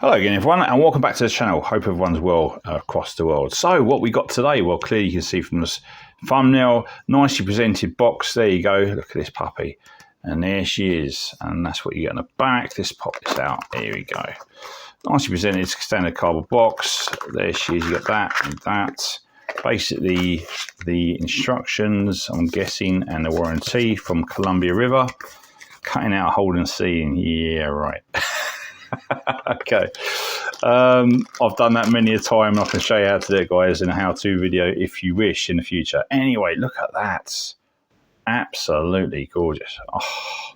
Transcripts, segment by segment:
Hello again everyone and welcome back to the channel. Hope everyone's well across the world. So what we got today, well clearly you can see from this thumbnail, nicely presented box. There you go, look at this puppy. And there she is. And that's what you get on the back. Let's pop this out. There we go. Nicely presented standard cardboard box. There she is, you got that and that. Basically the instructions, I'm guessing, and the warranty from Columbia River. Cutting out a hole and seeing. Yeah, right. Okay, I've done that many a time. I can show you how to do it, guys, in a how-to video if you wish in the future. Anyway, look at that. Absolutely gorgeous. Oh,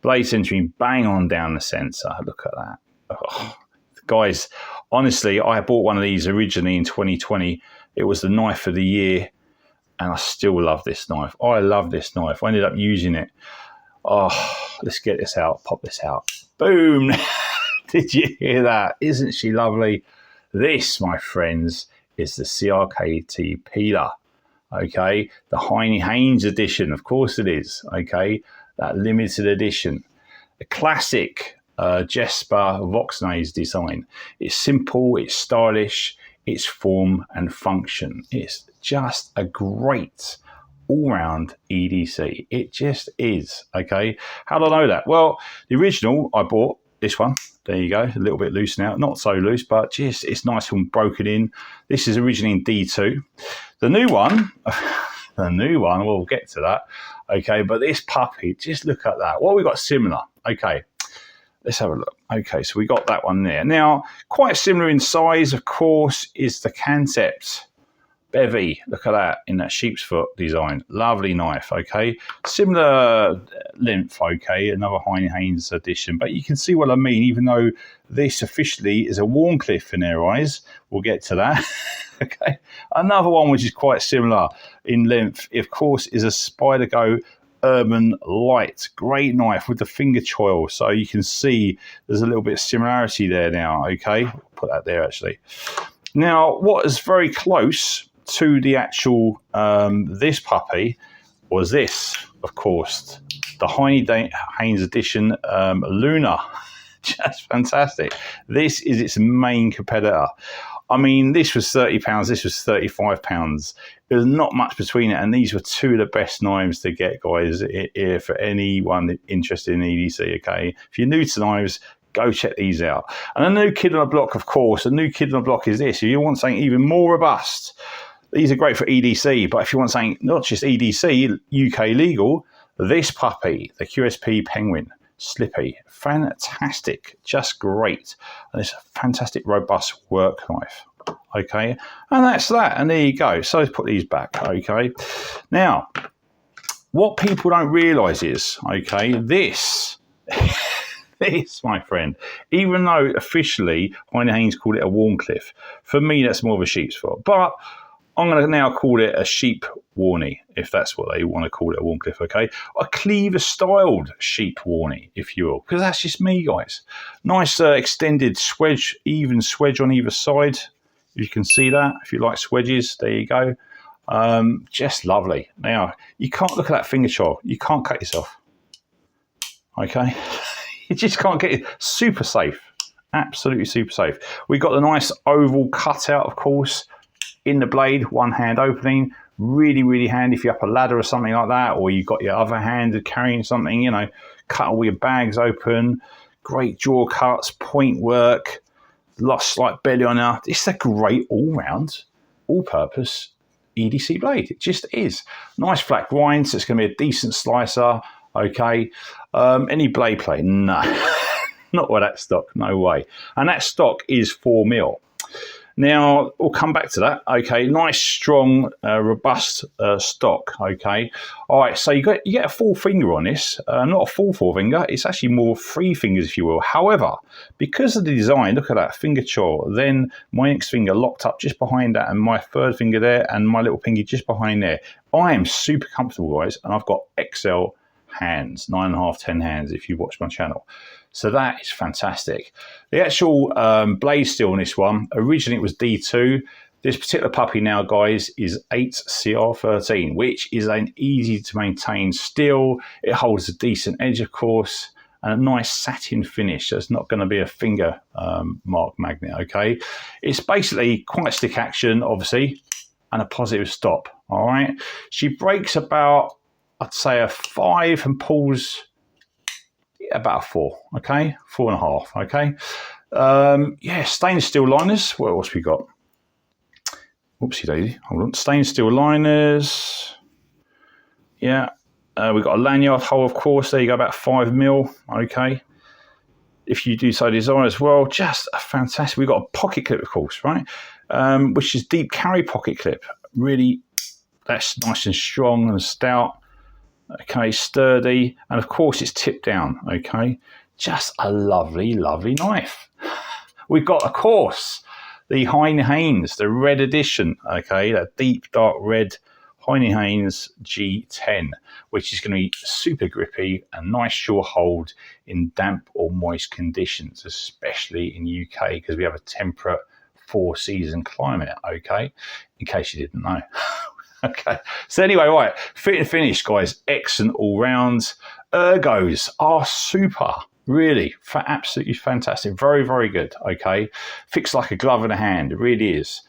blade centering bang on down the center. Look at that. Oh, guys, honestly, I bought one of these originally in 2020. It was the knife of the year, and I still love this knife. I love this knife. I ended up using it. Oh, let's get this out. Pop this out. Boom. Did you hear that? Isn't she lovely? This, my friends, is the CRKT-PILAR. Okay, the Heine-Haynes edition. Of course it is. Okay, that limited edition. The classic Jesper Voxnaes design. It's simple, it's stylish, it's form and function. It's just a great all-round EDC. It just is. Okay, how do I know that? Well, the original I bought, this one, there you go, a little bit loose now, not so loose, but just it's nice and broken in. This is originally in D2. The new one, we'll get to that. Okay, but this puppy, just look at that. What we got similar? Okay, let's have a look. Okay, so we got that one there. Now, quite similar in size, of course, is the Concept Bevy. Look at that in that sheep's foot design. Lovely knife. Okay, similar length. Okay, another Heine-Haynes edition, but you can see what I mean. Even though this officially is a Wharncliffe in their eyes, we'll get to that. Okay, another one which is quite similar in length, of course, is a Spyderco Urban Light. Great knife with the finger choil, so you can see there's a little bit of similarity there now. Okay, put that there actually. Now, what is very close to the actual this puppy was this, of course, the Heine-Haynes edition Luna. Just fantastic. This is its main competitor. I mean, this was £30, this was £35. There's not much between it, and these were two of the best knives to get, guys, here for anyone interested in EDC. Okay, if you're new to knives, go check these out. And a new kid on the block, of course, a new kid on the block is this. If you want something even more robust, these are great for EDC, but if you want something not just EDC, UKlegal, this puppy, the QSP Penguin Slippy, fantastic, just great. And it's a fantastic, robust work knife. Okay, and that's that. And there you go. So let's put these back. Okay, now, what people don't realise is, okay, this... This, my friend, even though officially Heine-Haynes called it a Wharncliffe, for me that's more of a sheep's foot. But I'm going to now call it a sheep warnie, if that's what they want to call it, a Wharncliffe, okay? A cleaver-styled sheep warnie, if you will, because that's just me, guys. Nice extended swedge, even swedge on either side. You can see that, if you like swedges, there you go. Just lovely. Now, you can't look at that finger choil. You can't cut yourself, okay? You just can't get it. Super safe. Absolutely super safe. We've got the nice oval cutout, of course, in the blade, one hand opening. Really, really handy if you're up a ladder or something like that, or you've got your other hand carrying something, you know, cut all your bags open. Great jaw cuts, point work, slight belly on there. It's a great all-round, all-purpose EDC blade. It just is. Nice flat grind, so it's going to be a decent slicer. Okay, any blade play? No, not with that stock, no way. And that stock is 4mm. Now, we'll come back to that. Okay, nice, strong, robust stock. Okay, all right, so you get a full finger on this, not a full forefinger, it's actually more 3 fingers, if you will. However, because of the design, look at that, finger choil, then my index finger locked up just behind that, and my third finger there, and my little pinky just behind there. I am super comfortable, guys, and I've got XL hands, 9.5, 10 hands if you watch my channel. So that is fantastic. The actual blade steel on this one, originally it was D2. This particular puppy now, guys, is 8CR13, which is an easy to maintain steel. It holds a decent edge, of course. and a nice satin finish. So it's not going to be a finger mark magnet, okay? It's basically quite stick action, obviously, and a positive stop, all right? She breaks about, I'd say, a 5 and pulls about a 4, okay? 4.5, okay? Yeah, stainless steel liners. What else we got? Whoopsie daisy. Hold on. Stainless steel liners. Yeah. We've got a lanyard hole, of course. There you go, about 5mm, okay? If you do so desire as well, just a fantastic. We've got a pocket clip, of course, right? Which is deep carry pocket clip. Really, that's nice and strong and stout. Okay, sturdy. And of course, it's tipped down, okay? Just a lovely, lovely knife. We've got, of course, the Heine-Haynes, the red edition, okay? That deep, dark red Heine-Haynes G10, which is going to be super grippy and nice sure hold in damp or moist conditions, especially in UK, because we have a temperate 4-season climate, okay? In case you didn't know. Okay, so anyway, right, fit and finish, guys, excellent all round. Ergos are super, really, absolutely fantastic. Very, very good, okay? Fits like a glove in a hand, it really is.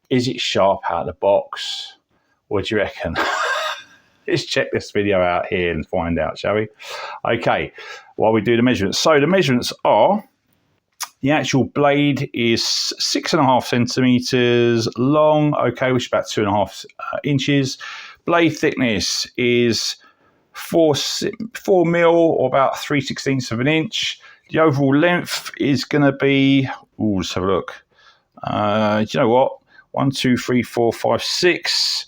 Is it sharp out of the box? What do you reckon? Let's check this video out here and find out, shall we? Okay, while we do the measurements. So the measurements are, the actual blade is 6.5 centimeters long, okay, which is about 2.5 inches. Blade thickness is 4 mil, or about 3/16 of an inch. The overall length is going to be, let's have a look. Do you know what? 1, 2, 3, 4, 5, 6.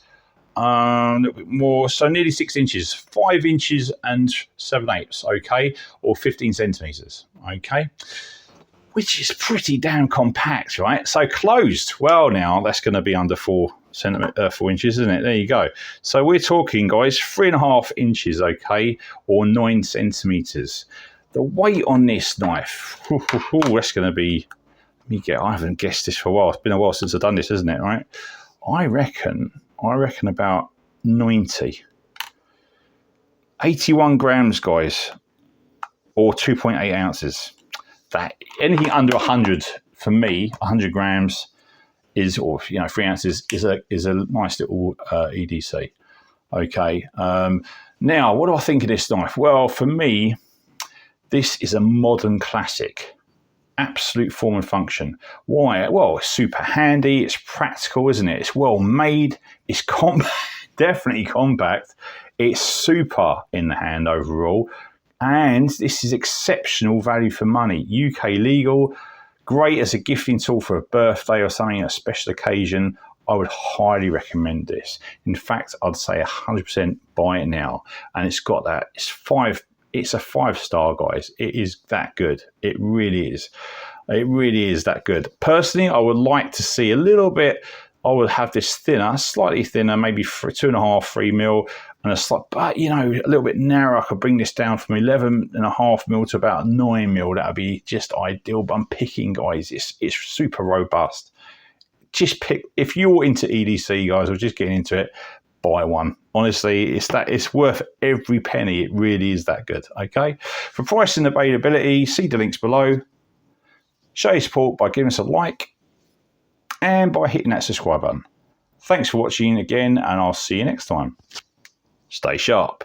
A little bit more, so nearly 6 inches, 5 inches and 7/8, okay, or 15 centimeters, okay, which is pretty damn compact, right? So closed, well, now that's going to be under 4 inches, isn't it? There you go. So we're talking, guys, 3.5 inches, okay, or 9 centimeters. The weight on this knife, that's going to be, I haven't guessed this for a while. It's been a while since I've done this, isn't it, right? I reckon about 81 grams, guys, or 2.8 ounces. That anything under 100 for me, 100 grams is, or 3 ounces is a nice little EDC. Okay. Now, what do I think of this knife? Well, for me, this is a modern classic. Absolute form and function. Why? Well, it's super handy. It's practical, isn't it? It's well made. It's definitely compact. It's super in the hand overall. And this is exceptional value for money. UKlegal, great as a gifting tool for a birthday or something, a special occasion. I would highly recommend this. In fact, I'd say 100% buy it now. And it's got that. It's a 5-star, guys. It is that good. It really is. It really is that good. Personally, I would like to see a little bit. I would have this thinner, slightly thinner, maybe 2.5, 3 mil, and a slight, but a little bit narrower. I could bring this down from 11.5 mil to about 9 mil. That would be just ideal. But I'm picking, guys. It's super robust. Just pick, if you're into EDC, guys, or just getting into it, buy one. Honestly, it's worth every penny. It really is that good. Okay. For price and availability, see the links below. Show your support by giving us a like and by hitting that subscribe button. Thanks for watching again, and I'll see you next time. Stay sharp.